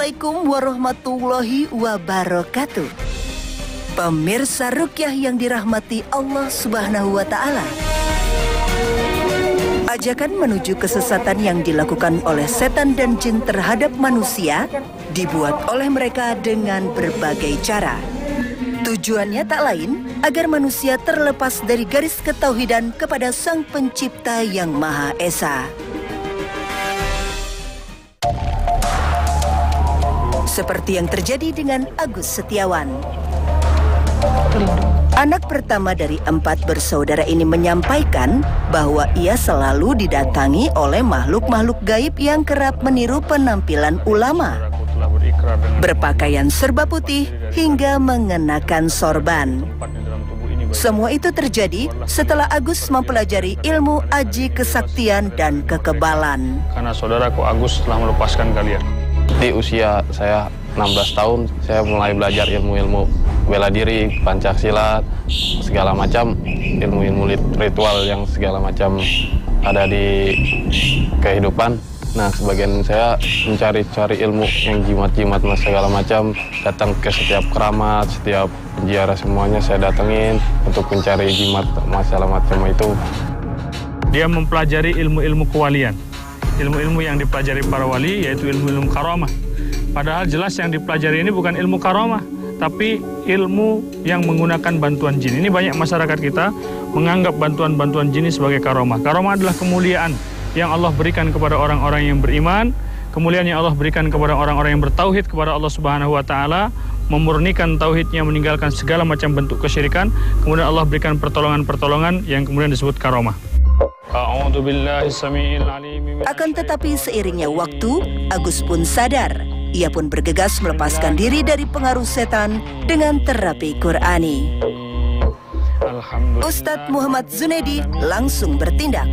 Assalamualaikum warahmatullahi wabarakatuh. Pemirsa Ruqyah yang dirahmati Allah Subhanahu wa Ta'ala. Ajakan menuju kesesatan yang dilakukan oleh setan dan jin terhadap manusia dibuat oleh mereka dengan berbagai cara. Tujuannya tak lain agar manusia terlepas dari garis ketauhidan kepada Sang Pencipta yang Maha Esa. Seperti yang terjadi dengan Agus Setiawan. Anak pertama dari 4 bersaudara ini menyampaikan bahwa ia selalu didatangi oleh makhluk-makhluk gaib yang kerap meniru penampilan ulama. Berpakaian serba putih hingga mengenakan sorban. Semua itu terjadi setelah Agus mempelajari ilmu aji kesaktian dan kekebalan. Karena saudaraku Agus telah melepaskan kalian. Di usia saya 16 tahun, saya mulai belajar ilmu-ilmu bela diri, Pancak-silat, segala macam ilmu-ilmu ritual yang segala macam ada di kehidupan. Nah, sebagian saya mencari ilmu yang jimat-jimat segala macam, datang ke setiap keramat, setiap penjara semuanya saya datengin untuk mencari jimat masalah macam itu. Dia mempelajari ilmu-ilmu kewalian. Ilmu-ilmu yang dipelajari para wali yaitu ilmu-ilmu karamah. Padahal jelas yang dipelajari ini bukan ilmu karamah, tapi ilmu yang menggunakan bantuan jin. Ini banyak masyarakat kita menganggap bantuan-bantuan jin ini sebagai karamah. Karamah adalah kemuliaan yang Allah berikan kepada orang-orang yang beriman, kemuliaan yang Allah berikan kepada orang-orang yang bertauhid kepada Allah Subhanahu wa Ta'ala, memurnikan tauhidnya, meninggalkan segala macam bentuk kesyirikan, kemudian Allah berikan pertolongan-pertolongan yang kemudian disebut karamah. Akan tetapi seiringnya waktu, Agus pun sadar. Ia pun bergegas melepaskan diri dari pengaruh setan dengan terapi Qur'ani. Ustadz Muhammad Zunaidi langsung bertindak.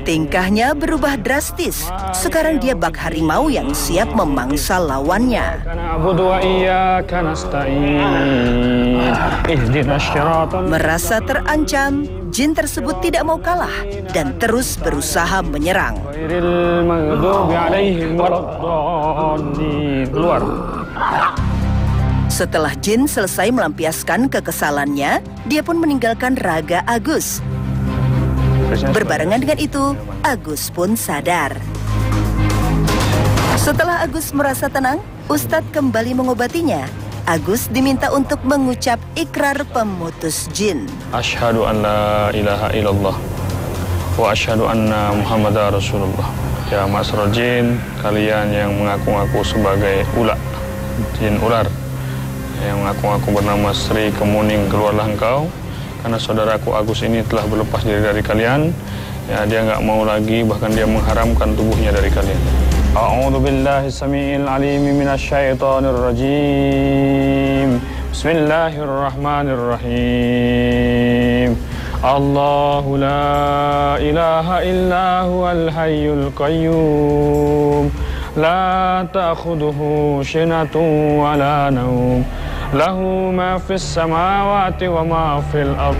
Tingkahnya berubah drastis. Sekarang dia bak harimau yang siap memangsa lawannya. Merasa terancam, jin tersebut tidak mau kalah dan terus berusaha menyerang. Setelah jin selesai melampiaskan kekesalannya, dia pun meninggalkan raga Agus. Berbarengan dengan itu, Agus pun sadar. Setelah Agus merasa tenang, Ustadz kembali mengobatinya. Agus diminta untuk mengucap ikrar pemutus jin. Asyhadu an la ilaha illallah wa asyhadu anna Muhammadar Rasulullah. Ya masyarakat jin, kalian yang mengaku-ngaku sebagai jin ular, yang mengaku-ngaku bernama Sri Kemuning, keluarlah engkau, karena saudaraku Agus ini telah berlepas diri dari kalian. Ya, dia nggak mau lagi, bahkan dia mengharamkan tubuhnya dari kalian. A'udzu billahi samiil alim minasyaitonir rajim. Bismillahirrahmanirrahim. Allahu la ilaha illa huwal hayyul qayyum. La ta'khudhuhu sinatun wa la nawm. Lahu ma fis samawati wa ma fil ardh.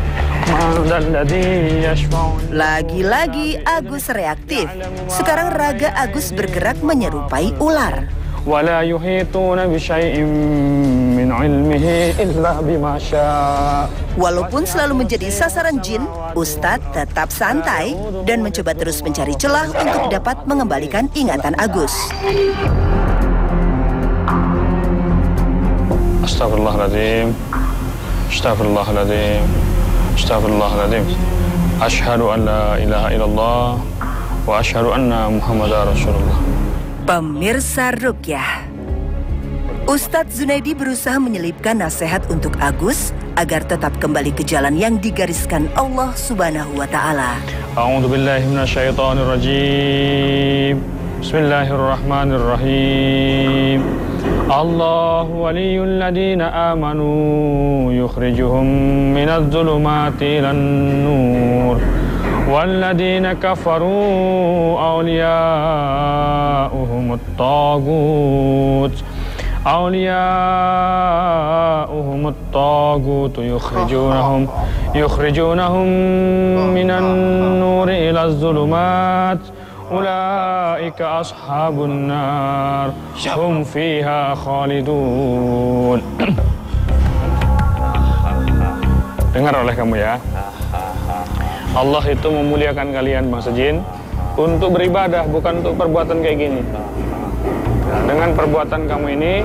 Lagi-lagi Agus reaktif. Sekarang raga Agus bergerak menyerupai ular. Wala yuhituna bi syai'in min 'ilmihi illa bima syaa. Walaupun selalu menjadi sasaran jin, Ustadz tetap santai dan mencoba terus mencari celah untuk dapat mengembalikan ingatan Agus. Astagfirullahaladzim. Astagfirullahaladzim. Astagfirullahaladzim. Asyhadu an la ilaha illallah wa asyhadu anna Muhammadar Rasulullah. Pemirsa Ruqyah, Ustadz Zunaidi berusaha menyelipkan nasihat untuk Agus agar tetap kembali ke jalan yang digariskan Allah Subhanahu wa Ta'ala. A'udzu billahi minasyaitonir rajim. Bismillahirrahmanirrahim. Allahu waliyul ladina amanu yukhrijuhum minadh dhulumati ilan nur. والذين كفروا أولياؤهم الطاغوت يخرجونهم من النور إلى الظلمات ulaika ashabun nar hum fiha khalidun. Dengar oleh kamu ya, Allah itu memuliakan kalian bangsa jin untuk beribadah, bukan untuk perbuatan kayak gini. Nah, dengan perbuatan kamu ini,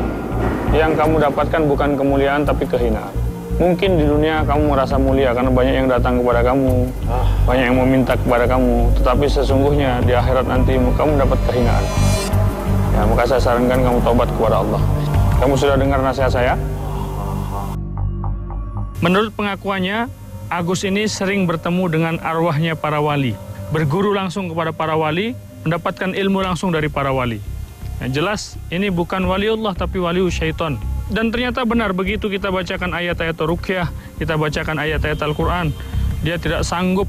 yang kamu dapatkan bukan kemuliaan tapi kehinaan. Mungkin di dunia kamu merasa mulia karena banyak yang datang kepada kamu, banyak yang meminta kepada kamu, tetapi sesungguhnya di akhirat nanti kamu dapat kehinaan. Ya, maka saya sarankan kamu taubat kepada Allah. Kamu sudah dengar nasihat saya? Menurut pengakuannya, Agus ini sering bertemu dengan arwahnya para wali, berguru langsung kepada para wali, mendapatkan ilmu langsung dari para wali. Yang jelas ini bukan waliullah tapi waliu syaitan. Dan ternyata benar, begitu kita bacakan ayat-ayat ruqyah, kita bacakan ayat-ayat Al-Quran, dia tidak sanggup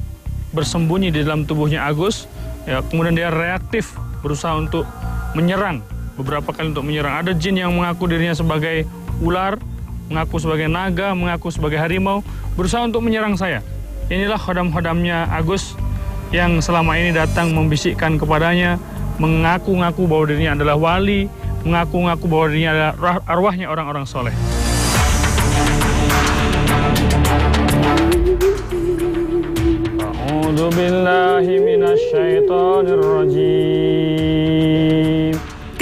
bersembunyi di dalam tubuhnya Agus, ya, kemudian dia reaktif berusaha untuk menyerang, beberapa kali untuk menyerang. Ada jin yang mengaku dirinya sebagai ular, mengaku sebagai naga, mengaku sebagai harimau, berusaha untuk menyerang saya. Inilah khodam-khodamnya Agus yang selama ini datang membisikkan kepadanya, mengaku-ngaku bahwa dirinya adalah wali, mengaku-ngaku bahwa dirinya adalah arwahnya orang-orang soleh. A'udzu billahi minasyaitonir rajim.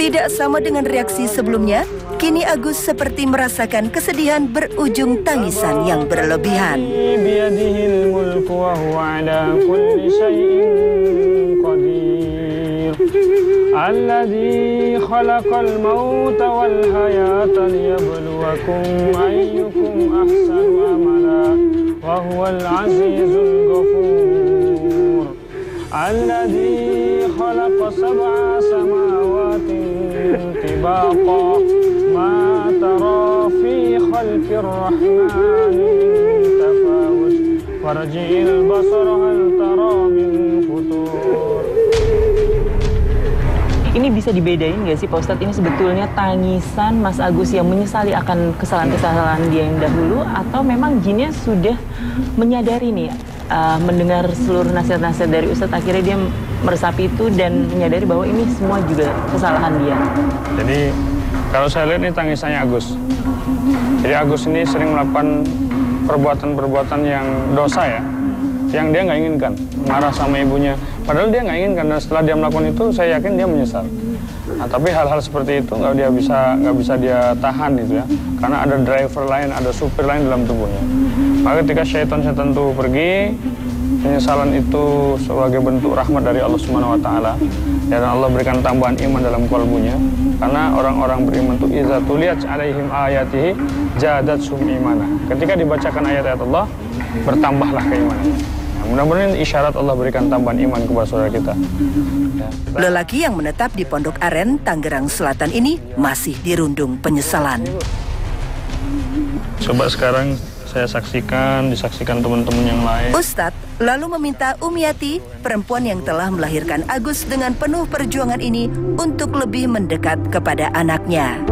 Tidak sama dengan reaksi sebelumnya, kini Agus seperti merasakan kesedihan berujung tangisan yang berlebihan. Biyadihil mulku wa huwa ala kulli syai'in qadir. Alladzi khalaqal mauta wal hayata liyabluwakum ayyukum ahsanu amala wa huwal azizul ghafur. Alladzi khalaqa sab'a samawatin tibaqa ma tara fi khalqir rahmani min tafawut farji'il basara hal tara min futur. Ini bisa dibedain nggak sih Pak Ustadz, ini sebetulnya tangisan Mas Agus yang menyesali akan kesalahan-kesalahan dia yang dahulu, atau memang jinnya sudah menyadari nih, mendengar seluruh nasihat-nasihat dari Ustadz, akhirnya dia meresapi itu dan menyadari bahwa ini semua juga kesalahan dia. Jadi kalau saya lihat ini tangisannya Agus. Jadi Agus ini sering melakukan perbuatan-perbuatan yang dosa ya, yang dia nggak inginkan, marah sama ibunya. Padahal dia nggak inginkan, dan setelah dia melakukan itu, saya yakin dia menyesal. Nah, tapi hal-hal seperti itu nggak bisa dia tahan gitu ya, karena ada driver lain, ada supir lain dalam tubuhnya. Maka ketika syaitan-syaitan itu pergi, penyesalan itu sebagai bentuk rahmat dari Allah Subhanahu Wa Taala, dan Allah berikan tambahan iman dalam kalbunya. Karena orang-orang beriman itu iza tuliyat alaihim ayatihi jadatsum imana. Ketika dibacakan ayat-ayat Allah, bertambahlah keimanan. Mudah-mudahan isyarat Allah berikan tambahan iman kepada saudara kita. Ya. Lelaki yang menetap di Pondok Aren, Tangerang Selatan ini masih dirundung penyesalan. Coba sekarang saya disaksikan teman-teman yang lain. Ustadz lalu meminta Umiati, perempuan yang telah melahirkan Agus dengan penuh perjuangan ini, untuk lebih mendekat kepada anaknya.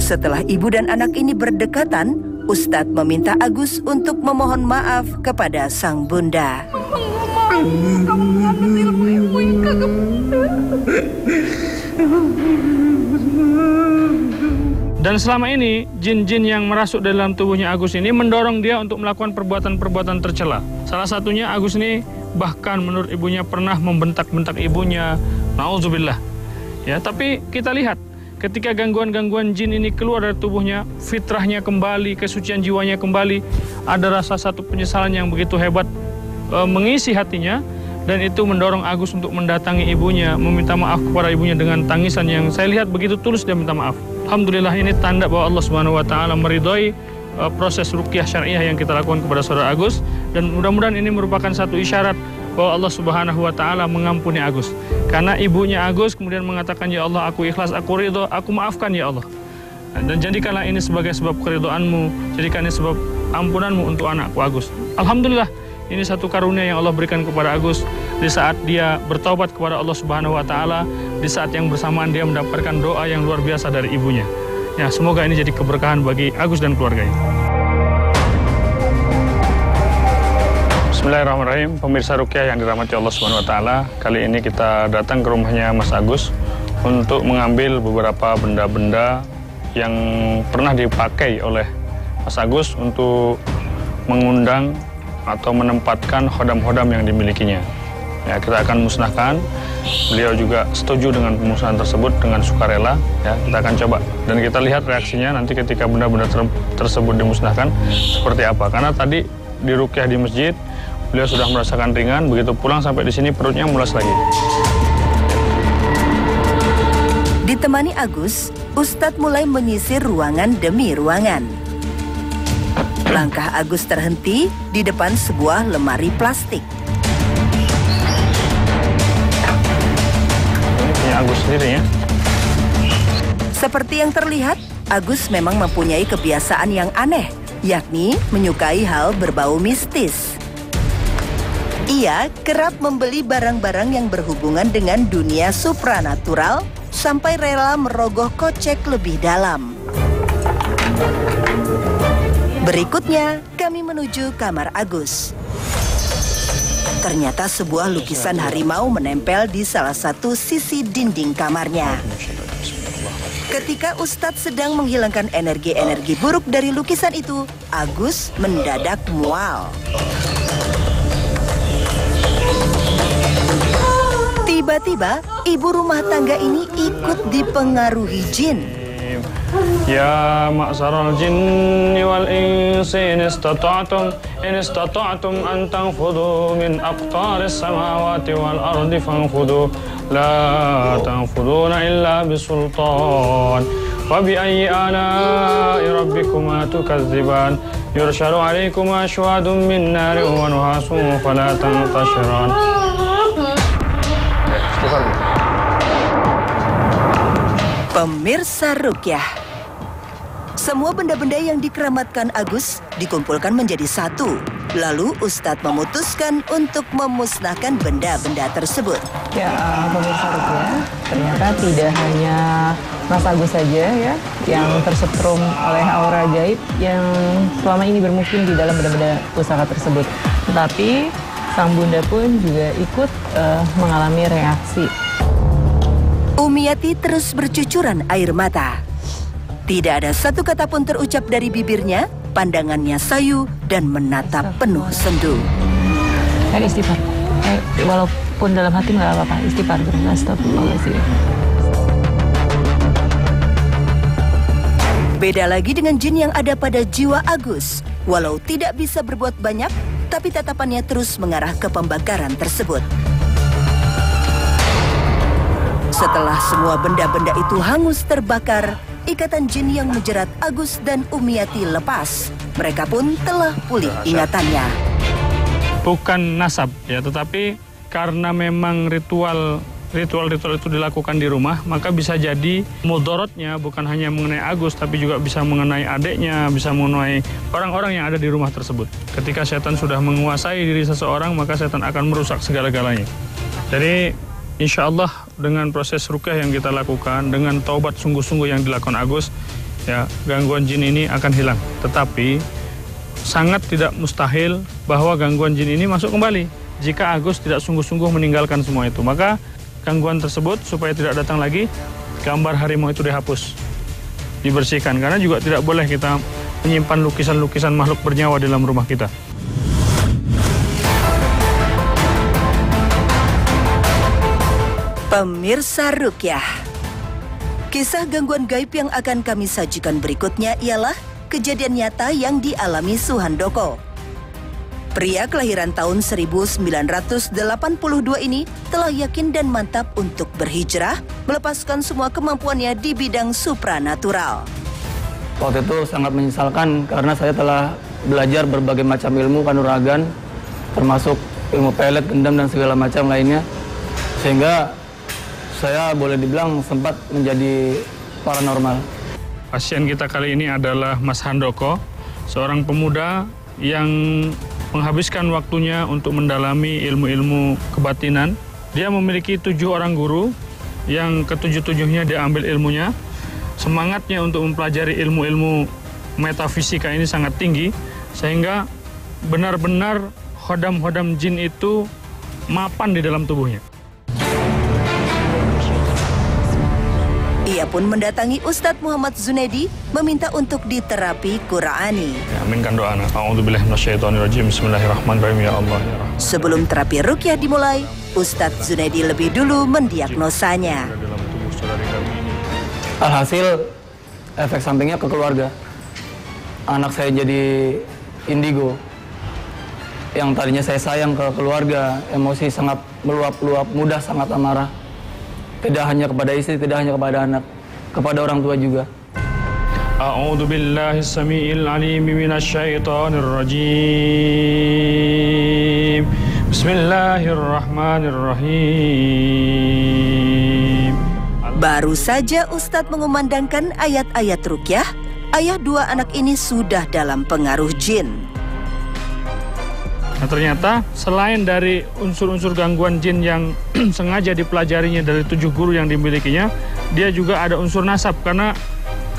Setelah ibu dan anak ini berdekatan, Ustadz meminta Agus untuk memohon maaf kepada sang bunda. Kamu mengambil ilmu yang kagak benar. Dan selama ini, jin-jin yang merasuk dalam tubuhnya Agus ini mendorong dia untuk melakukan perbuatan-perbuatan tercela. Salah satunya Agus ini bahkan menurut ibunya pernah membentak-bentak ibunya. Nauzubillah. Ya, tapi kita lihat, ketika gangguan-gangguan jin ini keluar dari tubuhnya, fitrahnya kembali, kesucian jiwanya kembali, ada rasa satu penyesalan yang begitu hebat mengisi hatinya, dan itu mendorong Agus untuk mendatangi ibunya, meminta maaf kepada ibunya dengan tangisan yang saya lihat begitu tulus dia minta maaf. Alhamdulillah, ini tanda bahwa Allah Subhanahu Wa Taala meridhoi proses ruqyah syariah yang kita lakukan kepada saudara Agus, dan mudah-mudahan ini merupakan satu isyarat bahwa Allah Subhanahu Wa Taala mengampuni Agus. Karena ibunya Agus kemudian mengatakan, ya Allah, aku ikhlas, aku ridho, aku maafkan ya Allah. Dan jadikanlah ini sebagai sebab keridhoanmu, jadikan ini sebab ampunanmu untuk anakku Agus. Alhamdulillah, ini satu karunia yang Allah berikan kepada Agus di saat dia bertaubat kepada Allah Subhanahu Wa Taala, di saat yang bersamaan dia mendapatkan doa yang luar biasa dari ibunya. Ya, semoga ini jadi keberkahan bagi Agus dan keluarganya. Bismillahirrahmanirrahim, pemirsa Ruqyah yang dirahmati Allah Subhanahu wa taala. Kali ini kita datang ke rumahnya Mas Agus untuk mengambil beberapa benda-benda yang pernah dipakai oleh Mas Agus untuk mengundang atau menempatkan khodam-khodam yang dimilikinya. Ya, kita akan musnahkan. Beliau juga setuju dengan pemusnahan tersebut dengan sukarela. Ya, kita akan coba dan kita lihat reaksinya nanti ketika benda-benda tersebut dimusnahkan seperti apa. Karena tadi di Ruqyah di masjid beliau sudah merasakan ringan, begitu pulang sampai di sini perutnya mulas lagi. Ditemani Agus, Ustadz mulai menyisir ruangan demi ruangan. Langkah Agus terhenti di depan sebuah lemari plastik. Ini punya Agus sendiri ya. Seperti yang terlihat, Agus memang mempunyai kebiasaan yang aneh, yakni menyukai hal berbau mistis. Ia kerap membeli barang-barang yang berhubungan dengan dunia supranatural sampai rela merogoh kocek lebih dalam. Berikutnya, kami menuju kamar Agus. Ternyata sebuah lukisan harimau menempel di salah satu sisi dinding kamarnya. Ketika Ustadz sedang menghilangkan energi-energi buruk dari lukisan itu, Agus mendadak mual. Tiba-tiba, ibu rumah tangga ini ikut dipengaruhi jin. Ya ma'saral jinni wal insi in istata'tum an tanfudhu min aqtaris samawati wal ardi fanfudhu la tanfuduna illa bisultan wa bi ayyi ala'i rabbikuma tukadziban yurshalu 'alaykuma ashwadun min narin wa nuhasun fala tantashiran. Pemirsa Ruqyah, semua benda-benda yang dikeramatkan Agus dikumpulkan menjadi satu. Lalu Ustadz memutuskan untuk memusnahkan benda-benda tersebut. Ya, pemirsa Ruqyah, ternyata tidak hanya Mas Agus saja ya yang tersetrum oleh aura gaib yang selama ini bermukim di dalam benda-benda pusaka tersebut. Tetapi sang bunda pun juga ikut mengalami reaksi. Umiati terus bercucuran air mata. Tidak ada satu kata pun terucap dari bibirnya, pandangannya sayu dan menatap penuh sendu. Istighfar. Walaupun dalam hati nggak apa-apa, istighfar. Astagfirullahaladzim. Beda lagi dengan jin yang ada pada jiwa Agus. Walau tidak bisa berbuat banyak, tapi tatapannya terus mengarah ke pembakaran tersebut. Setelah semua benda-benda itu hangus terbakar, ikatan jin yang menjerat Agus dan Umiati lepas. Mereka pun telah pulih ingatannya. Bukan nasab ya, tetapi karena memang ritual itu dilakukan di rumah, maka bisa jadi mudorotnya bukan hanya mengenai Agus, tapi juga bisa mengenai adiknya, bisa mengenai orang-orang yang ada di rumah tersebut. Ketika setan sudah menguasai diri seseorang, maka setan akan merusak segala-galanya. Jadi insya Allah dengan proses ruqyah yang kita lakukan, dengan taubat sungguh-sungguh yang dilakukan Agus, ya gangguan jin ini akan hilang. Tetapi sangat tidak mustahil bahwa gangguan jin ini masuk kembali jika Agus tidak sungguh-sungguh meninggalkan semua itu. Maka gangguan tersebut supaya tidak datang lagi, gambar harimau itu dihapus, dibersihkan. Karena juga tidak boleh kita menyimpan lukisan-lukisan makhluk bernyawa dalam rumah kita. Pemirsa Ruqyah, kisah gangguan gaib yang akan kami sajikan berikutnya ialah kejadian nyata yang dialami Suhandoko. Pria kelahiran tahun 1982 ini telah yakin dan mantap untuk berhijrah, melepaskan semua kemampuannya di bidang supranatural. Waktu itu sangat menyesalkan karena saya telah belajar berbagai macam ilmu kanuragan, termasuk ilmu pelet, gendam, dan segala macam lainnya. Sehingga saya boleh dibilang sempat menjadi paranormal. Pasien kita kali ini adalah Mas Handoko, seorang pemuda yang menghabiskan waktunya untuk mendalami ilmu-ilmu kebatinan. Dia memiliki 7 orang guru, yang ke-7-7-nya dia ambil ilmunya. Semangatnya untuk mempelajari ilmu-ilmu metafisika ini sangat tinggi, sehingga benar-benar khodam-khodam jin itu mapan di dalam tubuhnya. Ia pun mendatangi Ustadz Muhammad Zunaidi meminta untuk diterapi Qur'ani. Ya, aminkan doanya. A'udzubillahi minasyaitonirrajim. Bismillahirrahmanirrahim. Ya Allah ya Rahman. Sebelum terapi ruqyah dimulai, Ustadz Zunaidi lebih dulu mendiagnosanya. Dalam tubuh saudari kami ini. Alhasil efek sampingnya ke keluarga. Anak saya jadi indigo. Yang tadinya saya sayang ke keluarga, emosi sangat meluap-luap, mudah sangat amarah. Tidak hanya kepada istri, tidak hanya kepada anak, kepada orang tua juga. A'udzu billahi samiil alim minasyaitonir rajim. Bismillahirrahmanirrahim. Baru saja Ustadz mengumandangkan ayat-ayat ruqyah, ayah dua anak ini sudah dalam pengaruh jin. Nah, ternyata selain dari unsur-unsur gangguan jin yang sengaja dipelajarinya dari 7 guru yang dimilikinya, dia juga ada unsur nasab karena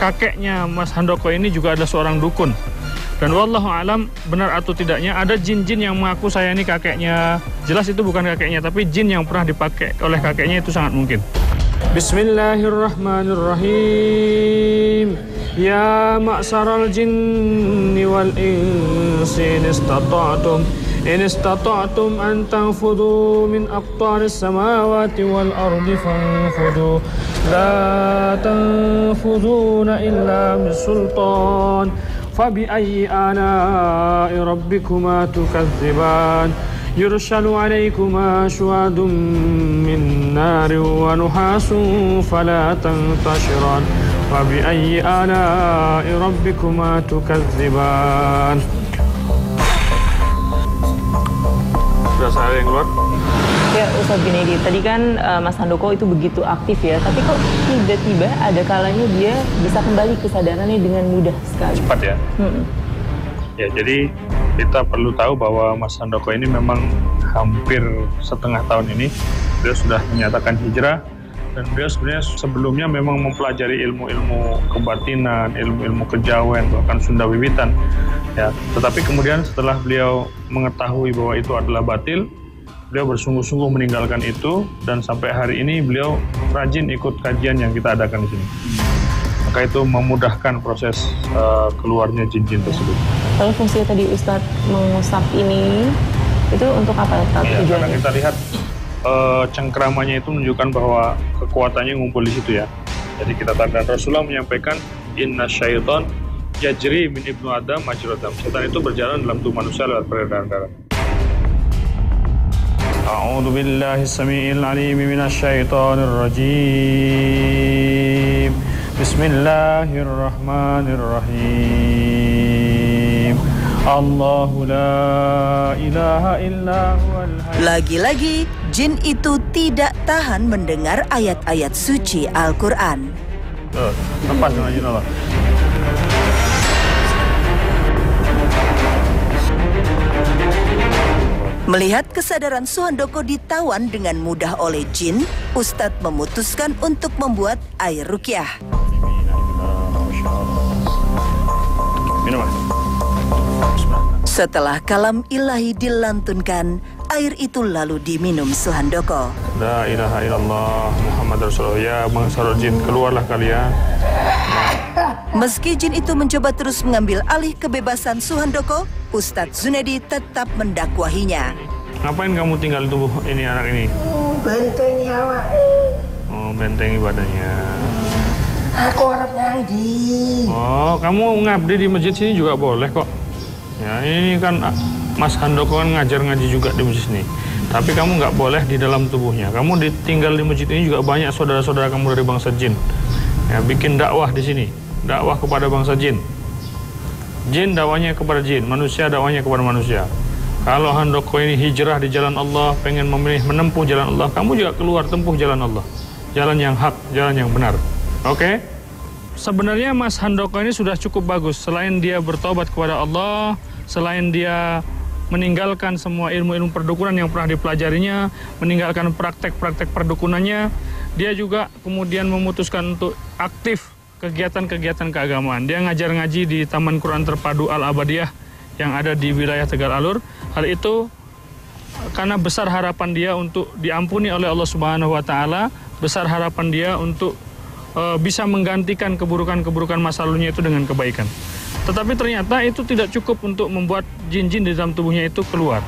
kakeknya Mas Handoko ini juga adalah seorang dukun. Dan wallahu alam benar atau tidaknya ada jin-jin yang mengaku saya ini kakeknya. Jelas itu bukan kakeknya, tapi jin yang pernah dipakai oleh kakeknya itu sangat mungkin. Bismillahirrahmanirrahim. Ya ma'saral jinni wal insi in istata'tum an tanfudhu min aqtaris samawati wal ardi fanfudhu la tanfudhuna illa bisultan fabi ayyi ala'i rabbikuma tukadziban yursalu alaykuma syuadun min nari wa nuhasun fala tantashiran fabi ayyi ala'i rabbikuma tukadziban. Sudah saya yang keluar? Ya Ustadz Junaidi, tadi kan Mas Handoko itu begitu aktif ya, tapi kok tiba-tiba ada kalanya dia bisa kembali kesadarannya dengan mudah sekali. Cepat ya? Ya, jadi kita perlu tahu bahwa Mas Handoko ini memang hampir setengah tahun ini beliau sudah menyatakan hijrah, dan beliau sebenarnya sebelumnya memang mempelajari ilmu-ilmu kebatinan, ilmu-ilmu kejawen, bahkan Sunda Wiwitan. Ya, tetapi kemudian setelah beliau mengetahui bahwa itu adalah batil, beliau bersungguh-sungguh meninggalkan itu, dan sampai hari ini beliau rajin ikut kajian yang kita adakan di sini. Maka itu memudahkan proses keluarnya jin-jin tersebut. Lalu fungsi tadi Ustadz mengusap ini, itu untuk apa? Ya, karena kita lihat cengkeramannya itu menunjukkan bahwa kekuatannya ngumpul di situ ya. Jadi kita tahu, dan Rasulullah menyampaikan inna syaiton yajri min ibnu adam majra dam. Setan itu berjalan dalam tubuh manusia lewat peredaran darah. A'udzu billahi samiil alim minasyaitonir rajim. Bismillahirrahmanirrahim. Allahu la ilaha illa huwal hayy. Lagi-lagi, jin itu tidak tahan mendengar ayat-ayat suci Al-Quran. Lepas dengan jin Allah. Melihat kesadaran Suhandoko ditawan dengan mudah oleh jin, Ustadz memutuskan untuk membuat air ruqyah. Minum. Setelah kalam ilahi dilantunkan, air itu lalu diminum Suhandoko. La ilaha illallah Muhammad Rasulullah. Ya mangsarul jin, keluarlah kalian. Meski jin itu mencoba terus mengambil alih kebebasan Suhandoko, Ustadz Zunaidi tetap mendakwahinya. Ngapain kamu tinggal di tubuh ini anak ini? Bentengi awak. Oh, bentengi badannya. Aku harap ngaji. Oh, kamu ngabdi di masjid sini juga boleh kok. Ya, ini kan Mas Handoko kan ngajar ngaji juga di masjid sini. Tapi kamu nggak boleh di dalam tubuhnya. Kamu tinggal di masjid ini juga banyak saudara-saudara kamu dari bangsa jin. Ya, bikin dakwah di sini. Dakwah kepada bangsa jin. Jin dakwahnya kepada jin, manusia dakwahnya kepada manusia. Kalau Handoko ini hijrah di jalan Allah, pengen memilih menempuh jalan Allah, kamu juga keluar tempuh jalan Allah. Jalan yang hak, jalan yang benar. Oke? Sebenarnya Mas Handoko ini sudah cukup bagus. Selain dia bertobat kepada Allah, selain dia meninggalkan semua ilmu-ilmu perdukunan yang pernah dipelajarinya, meninggalkan praktek-praktek perdukunannya, dia juga kemudian memutuskan untuk aktif kegiatan-kegiatan keagamaan. Dia ngajar ngaji di Taman Quran Terpadu Al-Abadiyah yang ada di wilayah Tegal Alur. Hal itu karena besar harapan dia untuk diampuni oleh Allah Subhanahu wa taala, besar harapan dia untuk bisa menggantikan keburukan-keburukan masa lalunya itu dengan kebaikan. Tetapi ternyata itu tidak cukup untuk membuat jin-jin di dalam tubuhnya itu keluar.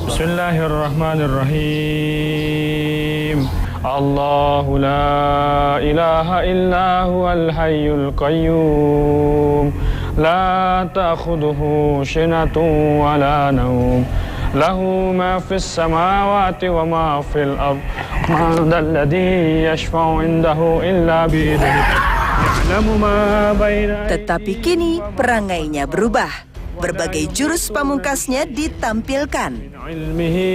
Bismillahirrahmanirrahim. Allahu la ilaha illa huwal hayyul qayyum. La ta'khudhuhu sinatun wa la nawm. Lahu ma fis samawati wa ma fil ard. Ma dhal ladzi yashfa'u indahu illa bi'idhnihi. Ya'lamu ma baina. Tetapi kini perangainya berubah. Berbagai jurus pamungkasnya ditampilkan. Ilmihi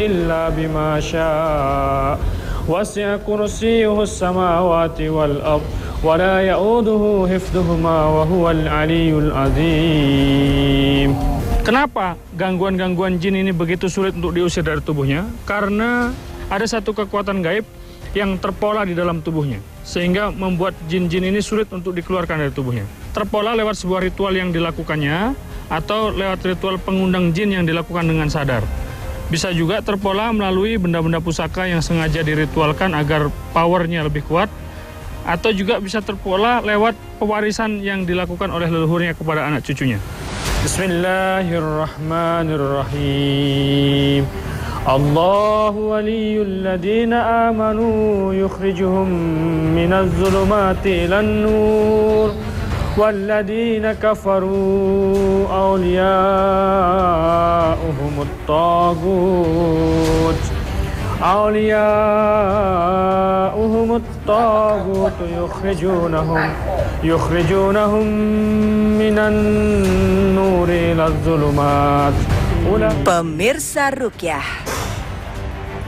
illa bima syaa. Wasi'a kursiyyuhu as-samawati wal ard. Wa la ya'uduhu hifdhuhuma wa huwal 'aliyyul 'azim. Kenapa gangguan-gangguan jin ini begitu sulit untuk diusir dari tubuhnya? Karena ada satu kekuatan gaib yang terpola di dalam tubuhnya, sehingga membuat jin-jin ini sulit untuk dikeluarkan dari tubuhnya. Terpola lewat sebuah ritual yang dilakukannya, atau lewat ritual pengundang jin yang dilakukan dengan sadar. Bisa juga terpola melalui benda-benda pusaka yang sengaja diritualkan agar powernya lebih kuat, atau juga bisa terpola lewat pewarisan yang dilakukan oleh leluhurnya kepada anak cucunya. Bismillahirrahmanirrahim. Allahu waliyul ladina amanu yukhrijuhum minaz zulumati ilan nur walladina kafaru awliya'uhumut tagut yukhrijunahum minan nuri ilaz zulumat. Pemirsa Ruqyah,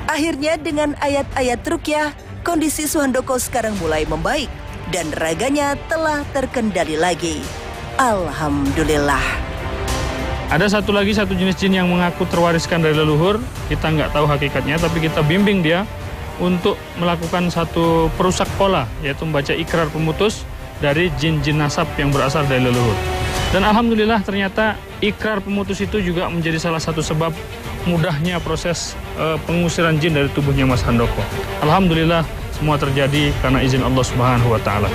akhirnya dengan ayat-ayat Ruqyah, kondisi Suhandoko sekarang mulai membaik dan raganya telah terkendali lagi. Alhamdulillah. Ada satu jenis jin yang mengaku terwariskan dari leluhur. Kita nggak tahu hakikatnya, tapi kita bimbing dia untuk melakukan satu perusak pola, yaitu membaca ikrar pemutus dari jin-jin nasab yang berasal dari leluhur. Dan alhamdulillah ternyata ikrar pemutus itu juga menjadi salah satu sebab mudahnya proses pengusiran jin dari tubuhnya Mas Handoko. Alhamdulillah semua terjadi karena izin Allah Subhanahu wa taala.